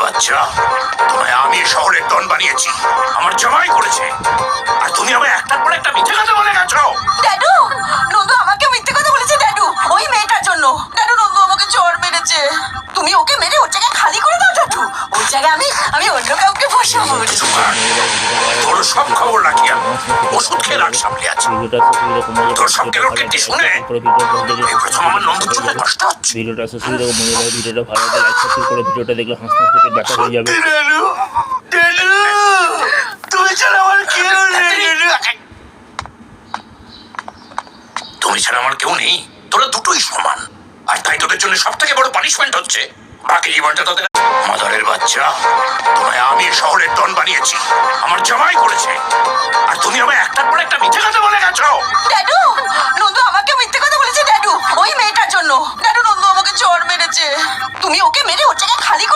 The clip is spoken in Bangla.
বাচ্চা, তোমায় আমি শহরের ডন বানিয়েছি, আমার জামাই করেছে, আর তুমি আমায় একটার পর একটা মিথ্যে কথা বলে গেছো। ড্যাডু, নন্দু আমাকে মিথ্যে কথা বলেছে ড্যাডু, ওই মেয়েটার জন্য। ড্যাডু, নন্দু আমাকে চড় মেরেছে। তুমি ওকে মেরে ওর জায়গায় খালি করে দাও ড্যাডু। ওর জায়গায় আমি অন্য কাউকে বসাবো। তোর সব খবর রাখি আমি, ওষুধ খেয়ে রাখ সামলে আছে। তোর সব কেলোকেটি শুনে এই প্রথম আমার নন্দুর চোখে কষ্ট হচ্ছে। ভিডিওটা সুস্থ ভিডিওটা ভালো লাগে লাইক সাবস্ক্রাইব করে ভিডিওটা দেখলে হাসতে হাসতে ব্যথা হয়ে যাবে। ড্যাডু, ড্যাডু, তুমি ছাড়া আমার কেউ নেই। তুমি ছাড়া আমার কেউ নেই, তোরা দুটোই সমান, আর তাই তোদের জন্য সব থেকে বড় পানিশমেন্ট হচ্ছে বাকি জীবনটা তোদের। মাদারের বাচ্চা, তোমায় আমি শহরের ডন বানিয়েছি, আমার জামাই করেছে, আর তুমি আমায় একটার পর একটা মিথ্যে কথা বলে গেছো। ড্যাডু, নন্দু আমাকে মিথ্যে কথা বলেছে ড্যাডু, ওই মেয়েটার জন্য। ড্যাডু, নন্দু আমাকে চড় মেরেছে। তুমি ওকে মেরে ওর জায়গায় খালি করে